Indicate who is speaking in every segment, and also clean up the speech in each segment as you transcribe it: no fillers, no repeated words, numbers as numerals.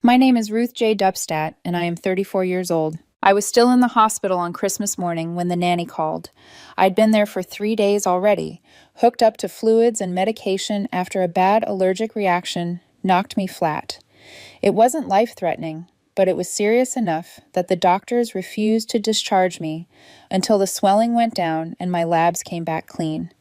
Speaker 1: My name is Ruth J. Dubstat, and I am 34 years old. I was still in the hospital on Christmas morning when the nanny called. I'd been there for 3 days already, hooked up to fluids and medication after a bad allergic reaction knocked me flat. It wasn't life-threatening, but it was serious enough that the doctors refused to discharge me until the swelling went down and my labs came back clean.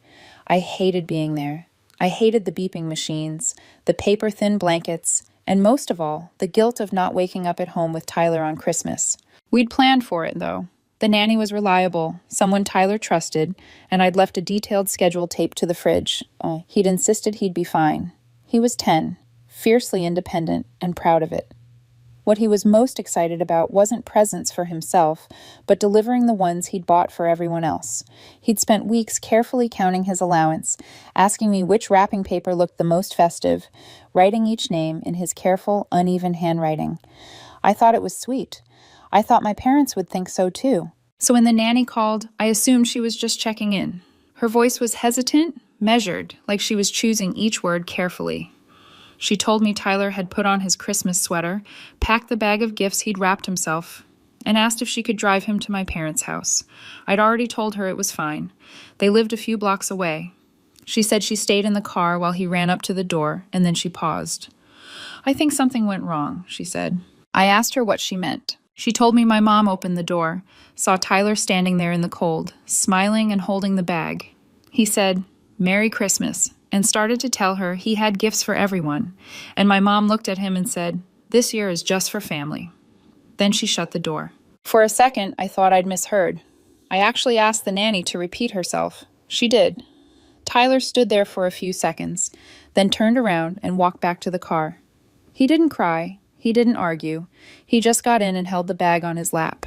Speaker 1: I hated being there. I hated the beeping machines, the paper-thin blankets, and most of all, the guilt of not waking up at home with Tyler on Christmas. We'd planned for it, though. The nanny was reliable, someone Tyler trusted, and I'd left a detailed schedule taped to the fridge. He'd insisted he'd be fine. He was 10, fiercely independent, and proud of it. What he was most excited about wasn't presents for himself, but delivering the ones he'd bought for everyone else. He'd spent weeks carefully counting his allowance, asking me which wrapping paper looked the most festive, writing each name in his careful, uneven handwriting. I thought it was sweet. I thought my parents would think so too. So when the nanny called, I assumed she was just checking in. Her voice was hesitant, measured, like she was choosing each word carefully. She told me Tyler had put on his Christmas sweater, packed the bag of gifts he'd wrapped himself, and asked if she could drive him to my parents' house. I'd already told her it was fine. They lived a few blocks away. She said she stayed in the car while he ran up to the door, and then she paused. "I think something went wrong," she said. I asked her what she meant. She told me my mom opened the door, saw Tyler standing there in the cold, smiling and holding the bag. He said, "Merry Christmas," and started to tell her he had gifts for everyone, and my mom looked at him and said, "This year is just for family." Then she shut the door. For a second, I thought I'd misheard. I actually asked the nanny to repeat herself. She did. Tyler stood there for a few seconds, then turned around and walked back to the car. He didn't cry. He didn't argue. He just got in and held the bag on his lap.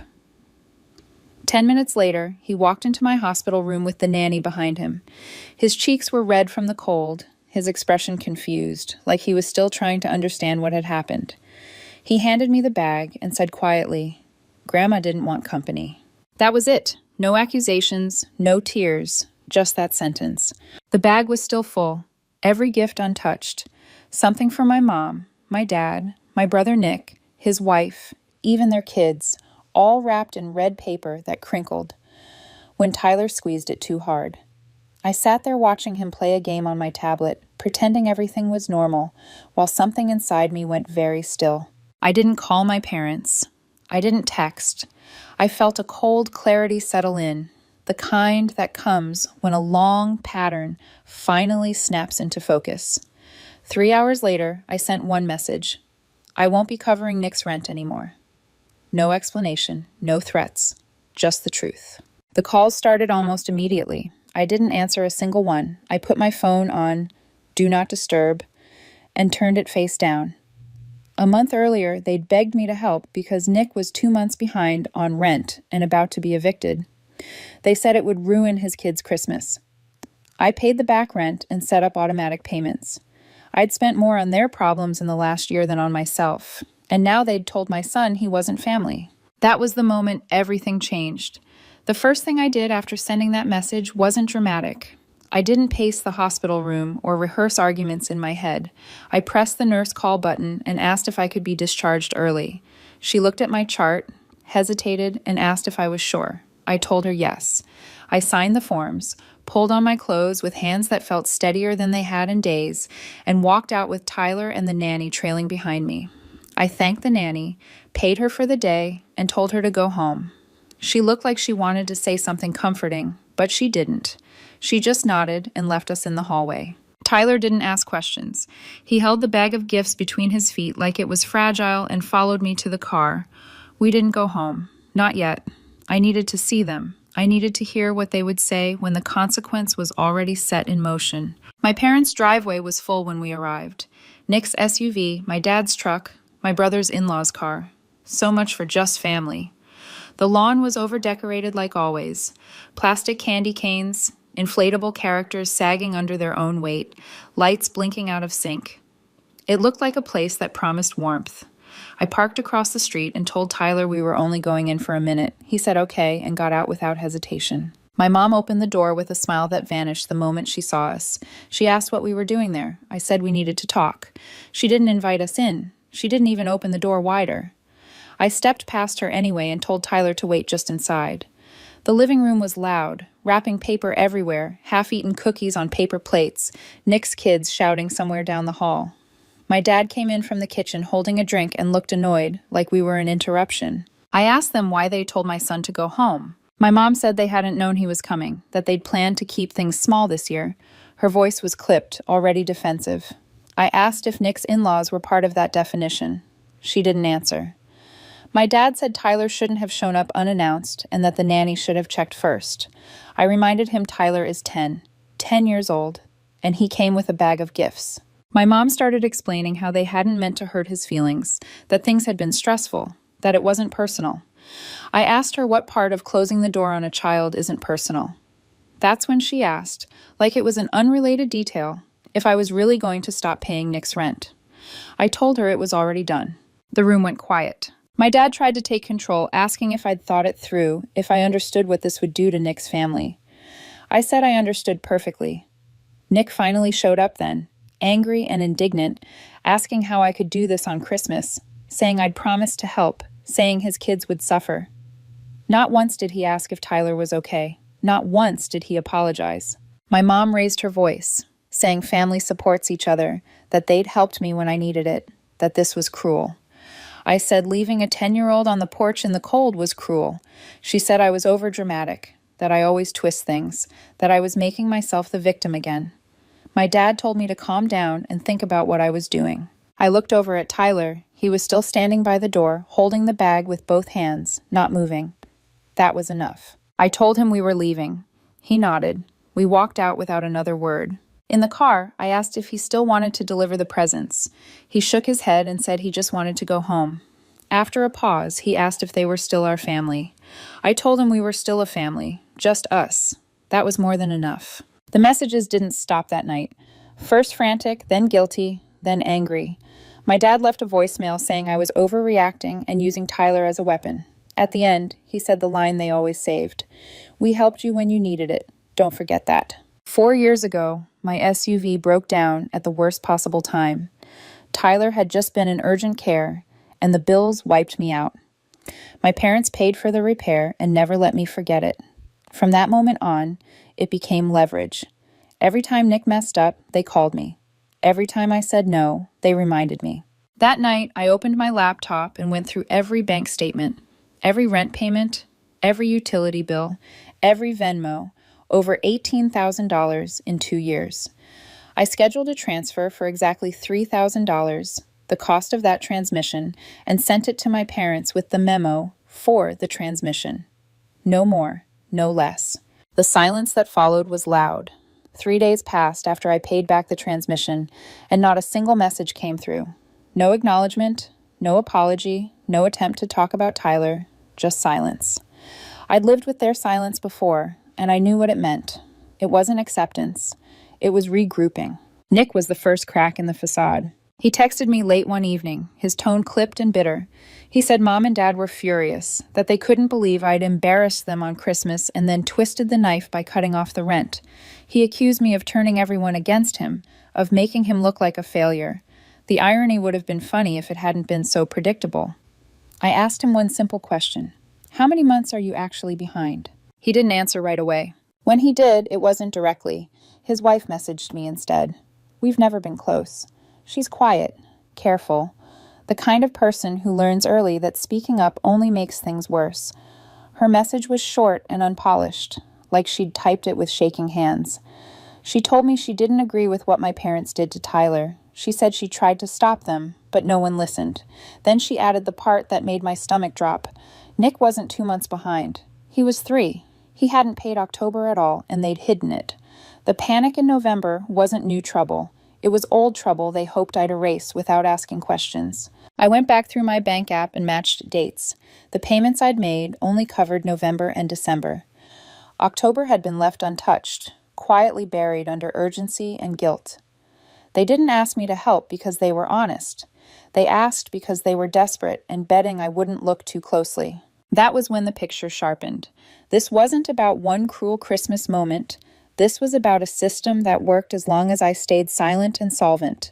Speaker 1: 10 minutes later, he walked into my hospital room with the nanny behind him. His cheeks were red from the cold, his expression confused, like he was still trying to understand what had happened. He handed me the bag and said quietly, "Grandma didn't want company." That was it. No accusations, no tears, just that sentence. The bag was still full, every gift untouched. Something for my mom, my dad, my brother Nick, his wife, even their kids, all wrapped in red paper that crinkled when Tyler squeezed it too hard. I sat there watching him play a game on my tablet, pretending everything was normal, while something inside me went very still. I didn't call my parents. I didn't text. I felt a cold clarity settle in, the kind that comes when a long pattern finally snaps into focus. 3 hours later, I sent one message. I won't be covering Nick's rent anymore. No explanation, no threats, just the truth. The calls started almost immediately. I didn't answer a single one. I put my phone on Do Not Disturb and turned it face down. A month earlier, they'd begged me to help because Nick was 2 months behind on rent and about to be evicted. They said it would ruin his kid's Christmas. I paid the back rent and set up automatic payments. I'd spent more on their problems in the last year than on myself. And now they'd told my son he wasn't family. That was the moment everything changed. The first thing I did after sending that message wasn't dramatic. I didn't pace the hospital room or rehearse arguments in my head. I pressed the nurse call button and asked if I could be discharged early. She looked at my chart, hesitated, and asked if I was sure. I told her yes. I signed the forms, pulled on my clothes with hands that felt steadier than they had in days, and walked out with Tyler and the nanny trailing behind me. I thanked the nanny, paid her for the day, and told her to go home. She looked like she wanted to say something comforting, but she didn't. She just nodded and left us in the hallway. Tyler didn't ask questions. He held the bag of gifts between his feet like it was fragile and followed me to the car. We didn't go home. Not yet. I needed to see them. I needed to hear what they would say when the consequence was already set in motion. My parents' driveway was full when we arrived. Nick's SUV, my dad's truck, my brother's in-laws' car. So much for just family. The lawn was over-decorated like always. Plastic candy canes, inflatable characters sagging under their own weight, lights blinking out of sync. It looked like a place that promised warmth. I parked across the street and told Tyler we were only going in for a minute. He said okay and got out without hesitation. My mom opened the door with a smile that vanished the moment she saw us. She asked what we were doing there. I said we needed to talk. She didn't invite us in. She didn't even open the door wider. I stepped past her anyway and told Tyler to wait just inside. The living room was loud, wrapping paper everywhere, half-eaten cookies on paper plates, Nick's kids shouting somewhere down the hall. My dad came in from the kitchen holding a drink and looked annoyed, like we were an interruption. I asked them why they told my son to go home. My mom said they hadn't known he was coming, that they'd planned to keep things small this year. Her voice was clipped, already defensive. I asked if Nick's in-laws were part of that definition. She didn't answer. My dad said Tyler shouldn't have shown up unannounced and that the nanny should have checked first. I reminded him Tyler is 10 years old, and he came with a bag of gifts. My mom started explaining how they hadn't meant to hurt his feelings, that things had been stressful, that it wasn't personal. I asked her what part of closing the door on a child isn't personal. That's when she asked, like it was an unrelated detail, if I was really going to stop paying Nick's rent. I told her it was already done. The room went quiet. My dad tried to take control, asking if I'd thought it through, if I understood what this would do to Nick's family. I said I understood perfectly. Nick finally showed up then, angry and indignant, asking how I could do this on Christmas, saying I'd promised to help, saying his kids would suffer. Not once did he ask if Tyler was okay. Not once did he apologize. My mom raised her voice, saying family supports each other, that they'd helped me when I needed it, that this was cruel. I said leaving a 10-year-old on the porch in the cold was cruel. She said I was overdramatic, that I always twist things, that I was making myself the victim again. My dad told me to calm down and think about what I was doing. I looked over at Tyler. He was still standing by the door, holding the bag with both hands, not moving. That was enough. I told him we were leaving. He nodded. We walked out without another word. In the car, I asked if he still wanted to deliver the presents. He shook his head and said he just wanted to go home. After a pause, he asked if they were still our family. I told him we were still a family, just us. That was more than enough. The messages didn't stop that night. First frantic, then guilty, then angry. My dad left a voicemail saying I was overreacting and using Tyler as a weapon. At the end, he said the line they always saved. We helped you when you needed it. Don't forget that. 4 years ago, my SUV broke down at the worst possible time. Tyler had just been in urgent care, and the bills wiped me out. My parents paid for the repair and never let me forget it. From that moment on, it became leverage. Every time Nick messed up, they called me. Every time I said no, they reminded me. That night, I opened my laptop and went through every bank statement, every rent payment, every utility bill, every Venmo, over $18,000 in 2 years. I scheduled a transfer for exactly $3,000, the cost of that transmission, and sent it to my parents with the memo for the transmission. No more, no less. The silence that followed was loud. 3 days passed after I paid back the transmission, and not a single message came through. No acknowledgement, no apology, no attempt to talk about Tyler, just silence. I'd lived with their silence before, and I knew what it meant. It wasn't acceptance. It was regrouping. Nick was the first crack in the facade. He texted me late one evening, his tone clipped and bitter. He said Mom and Dad were furious, that they couldn't believe I'd embarrassed them on Christmas and then twisted the knife by cutting off the rent. He accused me of turning everyone against him, of making him look like a failure. The irony would have been funny if it hadn't been so predictable. I asked him one simple question. How many months are you actually behind? He didn't answer right away. When he did, it wasn't directly. His wife messaged me instead. We've never been close. She's quiet, careful, the kind of person who learns early that speaking up only makes things worse. Her message was short and unpolished, like she'd typed it with shaking hands. She told me she didn't agree with what my parents did to Tyler. She said she tried to stop them, but no one listened. Then she added the part that made my stomach drop. Nick wasn't 2 months behind. He was 3. He hadn't paid October at all, and they'd hidden it. The panic in November wasn't new trouble. It was old trouble they hoped I'd erase without asking questions. I went back through my bank app and matched dates. The payments I'd made only covered November and December. October had been left untouched, quietly buried under urgency and guilt. They didn't ask me to help because they were honest. They asked because they were desperate and betting I wouldn't look too closely. That was when the picture sharpened. This wasn't about one cruel Christmas moment. This was about a system that worked as long as I stayed silent and solvent.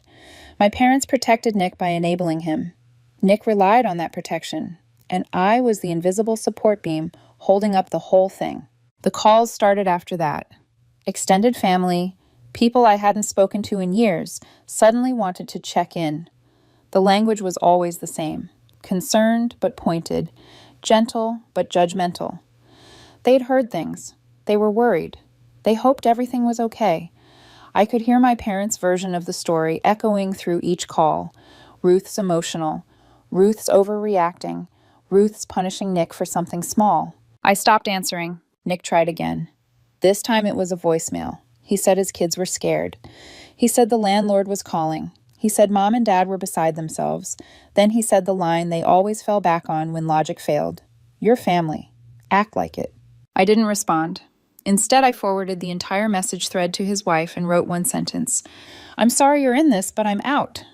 Speaker 1: My parents protected Nick by enabling him. Nick relied on that protection, and I was the invisible support beam holding up the whole thing. The calls started after that. Extended family, people I hadn't spoken to in years, suddenly wanted to check in. The language was always the same. Concerned but pointed, gentle but judgmental. They'd heard things. They were worried. They hoped everything was okay. I could hear my parents' version of the story echoing through each call. Ruth's emotional. Ruth's overreacting. Ruth's punishing Nick for something small. I stopped answering. Nick tried again. This time it was a voicemail. He said his kids were scared. He said the landlord was calling. He said Mom and Dad were beside themselves. Then he said the line they always fell back on when logic failed. Your family. Act like it. I didn't respond. Instead, I forwarded the entire message thread to his wife and wrote one sentence. I'm sorry you're in this, but I'm out.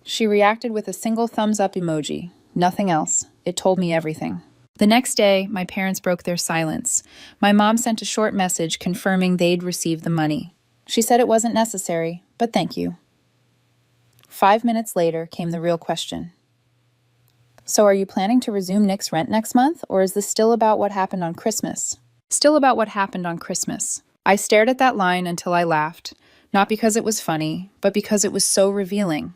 Speaker 1: She reacted with a single thumbs up emoji. Nothing else. It told me everything. The next day, my parents broke their silence. My mom sent a short message confirming they'd received the money. She said it wasn't necessary, but thank you. 5 minutes later came the real question. So are you planning to resume Nick's rent next month, or is this still about what happened on Christmas? Still about what happened on Christmas. I stared at that line until I laughed, not because it was funny, but because it was so revealing.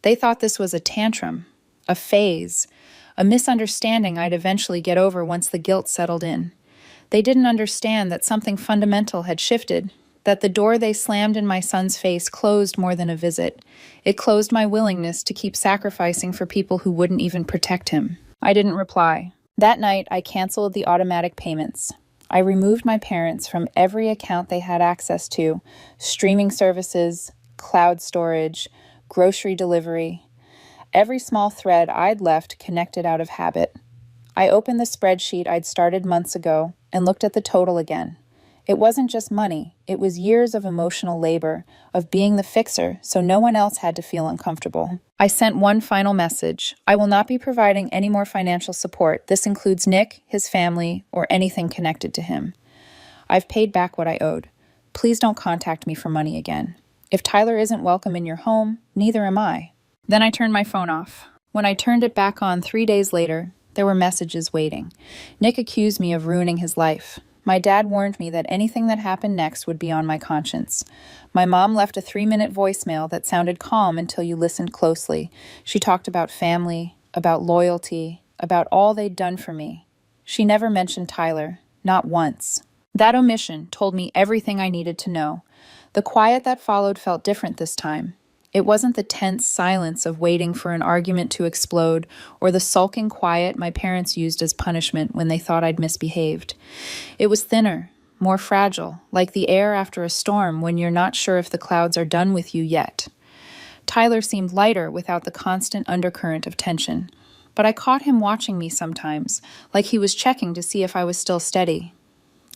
Speaker 1: They thought this was a tantrum, a phase, a misunderstanding I'd eventually get over once the guilt settled in. They didn't understand that something fundamental had shifted, that the door they slammed in my son's face closed more than a visit. It closed my willingness to keep sacrificing for people who wouldn't even protect him. I didn't reply. That night, I canceled the automatic payments. I removed my parents from every account they had access to, streaming services, cloud storage, grocery delivery. Every small thread I'd left connected out of habit. I opened the spreadsheet I'd started months ago and looked at the total again. It wasn't just money, it was years of emotional labor, of being the fixer so no one else had to feel uncomfortable. I sent one final message. I will not be providing any more financial support. This includes Nick, his family, or anything connected to him. I've paid back what I owed. Please don't contact me for money again. If Tyler isn't welcome in your home, neither am I. Then I turned my phone off. When I turned it back on 3 days later, there were messages waiting. Nick accused me of ruining his life. My dad warned me that anything that happened next would be on my conscience. My mom left a 3-minute voicemail that sounded calm until you listened closely. She talked about family, about loyalty, about all they'd done for me. She never mentioned Tyler, not once. That omission told me everything I needed to know. The quiet that followed felt different this time. It wasn't the tense silence of waiting for an argument to explode or the sulking quiet my parents used as punishment when they thought I'd misbehaved. It was thinner, more fragile, like the air after a storm when you're not sure if the clouds are done with you yet. Tyler seemed lighter without the constant undercurrent of tension, but I caught him watching me sometimes, like he was checking to see if I was still steady.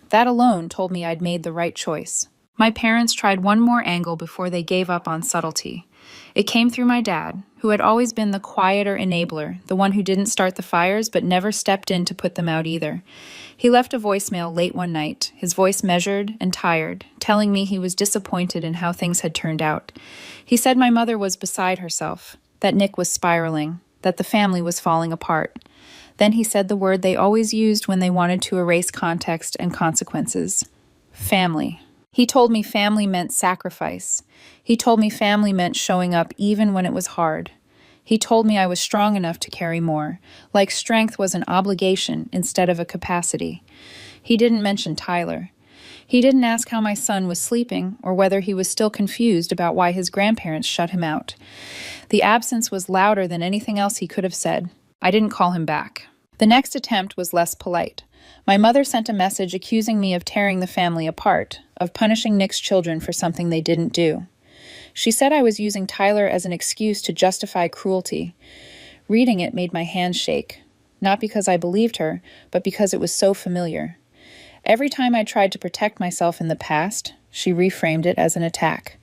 Speaker 1: That alone told me I'd made the right choice. My parents tried one more angle before they gave up on subtlety. It came through my dad, who had always been the quieter enabler, the one who didn't start the fires but never stepped in to put them out either. He left a voicemail late one night, his voice measured and tired, telling me he was disappointed in how things had turned out. He said my mother was beside herself, that Nick was spiraling, that the family was falling apart. Then he said the word they always used when they wanted to erase context and consequences. Family. He told me family meant sacrifice. He told me family meant showing up even when it was hard. He told me I was strong enough to carry more, like strength was an obligation instead of a capacity. He didn't mention Tyler. He didn't ask how my son was sleeping or whether he was still confused about why his grandparents shut him out. The absence was louder than anything else he could have said. I didn't call him back. The next attempt was less polite. My mother sent a message accusing me of tearing the family apart, of punishing Nick's children for something they didn't do. She said I was using Tyler as an excuse to justify cruelty. Reading it made my hands shake, not because I believed her, but because it was so familiar. Every time I tried to protect myself in the past, she reframed it as an attack.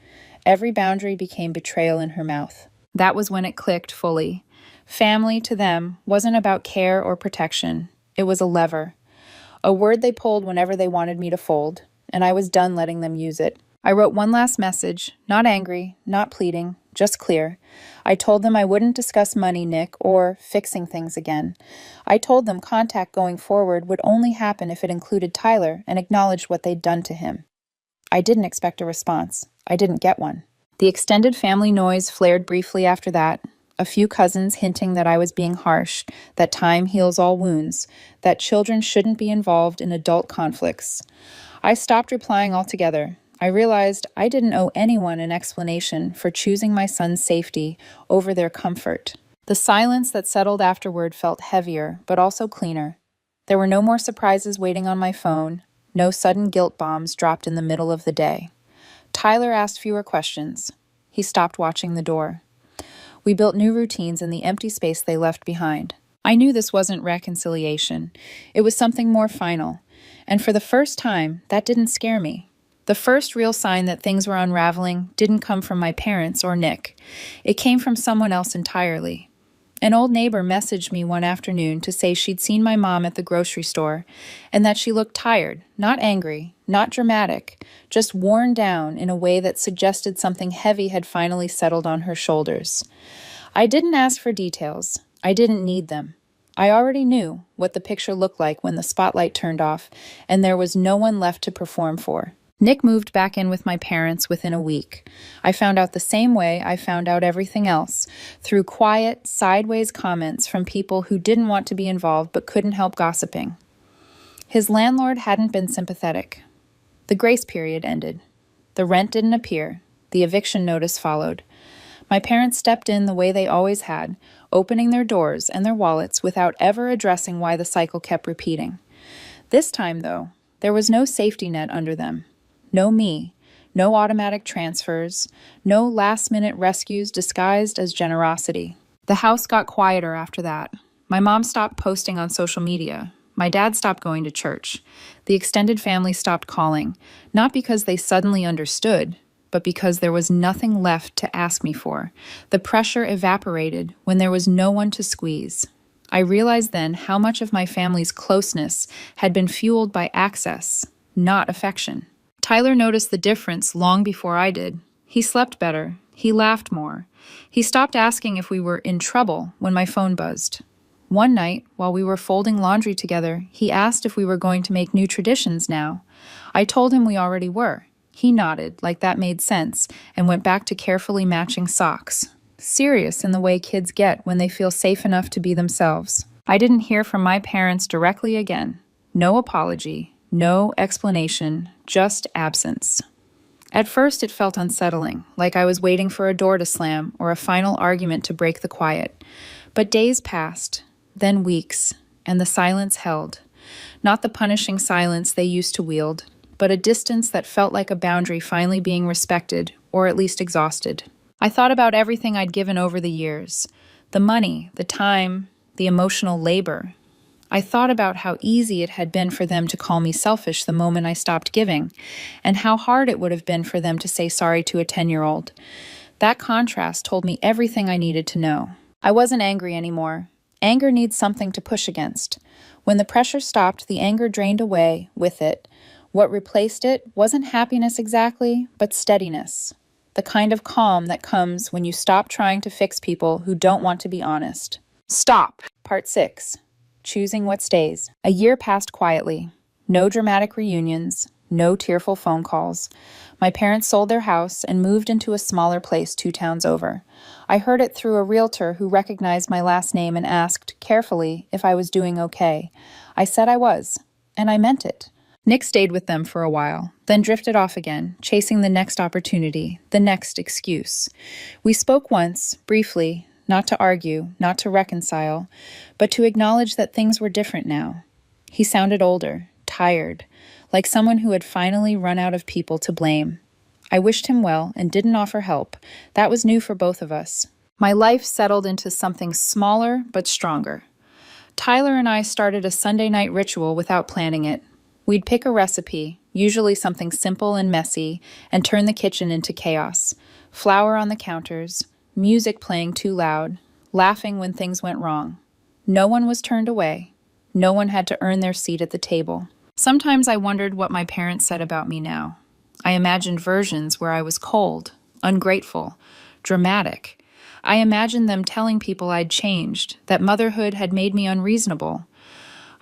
Speaker 1: Every boundary became betrayal in her mouth. That was when it clicked fully. Family, to them, wasn't about care or protection. It was a lever. A word they pulled whenever they wanted me to fold, and I was done letting them use it. I wrote one last message, not angry, not pleading, just clear. I told them I wouldn't discuss money, Nick, or fixing things again. I told them contact going forward would only happen if it included Tyler and acknowledged what they'd done to him. I didn't expect a response. I didn't get one. The extended family noise flared briefly after that, a few cousins hinting that I was being harsh, that time heals all wounds, that children shouldn't be involved in adult conflicts. I stopped replying altogether. I realized I didn't owe anyone an explanation for choosing my son's safety over their comfort. The silence that settled afterward felt heavier, but also cleaner. There were no more surprises waiting on my phone, no sudden guilt bombs dropped in the middle of the day. Tyler asked fewer questions. He stopped watching the door. We built new routines in the empty space they left behind. I knew this wasn't reconciliation. It was something more final. And for the first time, that didn't scare me. The first real sign that things were unraveling didn't come from my parents or Nick. It came from someone else entirely. An old neighbor messaged me one afternoon to say she'd seen my mom at the grocery store and that she looked tired, not angry, not dramatic, just worn down in a way that suggested something heavy had finally settled on her shoulders. I didn't ask for details. I didn't need them. I already knew what the picture looked like when the spotlight turned off and there was no one left to perform for. Nick moved back in with my parents within a week. I found out the same way I found out everything else, through quiet, sideways comments from people who didn't want to be involved but couldn't help gossiping. His landlord hadn't been sympathetic. The grace period ended. The rent didn't appear. The eviction notice followed. My parents stepped in the way they always had, opening their doors and their wallets without ever addressing why the cycle kept repeating. This time, though, there was no safety net under them. No me, no automatic transfers, no last-minute rescues disguised as generosity. The house got quieter after that. My mom stopped posting on social media. My dad stopped going to church. The extended family stopped calling, not because they suddenly understood, but because there was nothing left to ask me for. The pressure evaporated when there was no one to squeeze. I realized then how much of my family's closeness had been fueled by access, not affection. Tyler noticed the difference long before I did. He slept better. He laughed more. He stopped asking if we were in trouble when my phone buzzed. One night, while we were folding laundry together, he asked if we were going to make new traditions now. I told him we already were. He nodded, like that made sense, and went back to carefully matching socks. Serious in the way kids get when they feel safe enough to be themselves. I didn't hear from my parents directly again. No apology. No explanation, just absence. At first it felt unsettling, like I was waiting for a door to slam or a final argument to break the quiet. But days passed, then weeks, and the silence held. Not the punishing silence they used to wield, but a distance that felt like a boundary finally being respected, or at least exhausted. I thought about everything I'd given over the years. The money, the time, the emotional labor. I thought about how easy it had been for them to call me selfish the moment I stopped giving, and how hard it would have been for them to say sorry to a 10-year-old. That contrast told me everything I needed to know. I wasn't angry anymore. Anger needs something to push against. When the pressure stopped, the anger drained away with it. What replaced it wasn't happiness exactly, but steadiness. The kind of calm that comes when you stop trying to fix people who don't want to be honest. Stop! Part 6. Choosing what stays. A year passed quietly. No dramatic reunions, no tearful phone calls. My parents sold their house and moved into a smaller place 2 towns over. I heard it through a realtor who recognized my last name and asked, carefully, if I was doing okay. I said I was, and I meant it. Nick stayed with them for a while, then drifted off again, chasing the next opportunity, the next excuse. We spoke once, briefly, not to argue, not to reconcile, but to acknowledge that things were different now. He sounded older, tired, like someone who had finally run out of people to blame. I wished him well and didn't offer help. That was new for both of us. My life settled into something smaller but stronger. Tyler and I started a Sunday night ritual without planning it. We'd pick a recipe, usually something simple and messy, and turn the kitchen into chaos. Flour on the counters, music playing too loud, laughing when things went wrong. No one was turned away. No one had to earn their seat at the table. Sometimes I wondered what my parents said about me now. I imagined versions where I was cold, ungrateful, dramatic. I imagined them telling people I'd changed, that motherhood had made me unreasonable.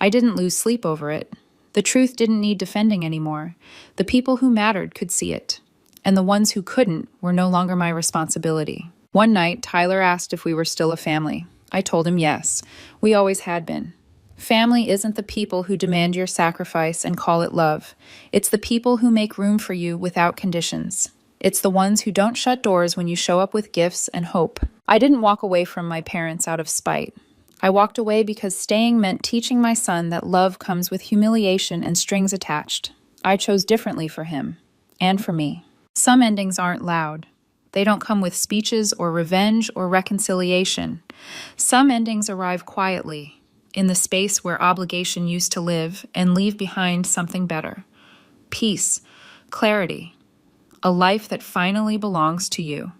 Speaker 1: I didn't lose sleep over it. The truth didn't need defending anymore. The people who mattered could see it, and the ones who couldn't were no longer my responsibility. One night, Tyler asked if we were still a family. I told him yes. We always had been. Family isn't the people who demand your sacrifice and call it love. It's the people who make room for you without conditions. It's the ones who don't shut doors when you show up with gifts and hope. I didn't walk away from my parents out of spite. I walked away because staying meant teaching my son that love comes with humiliation and strings attached. I chose differently for him, and for me. Some endings aren't loud. They don't come with speeches or revenge or reconciliation. Some endings arrive quietly, in the space where obligation used to live, and leave behind something better. Peace, clarity, a life that finally belongs to you.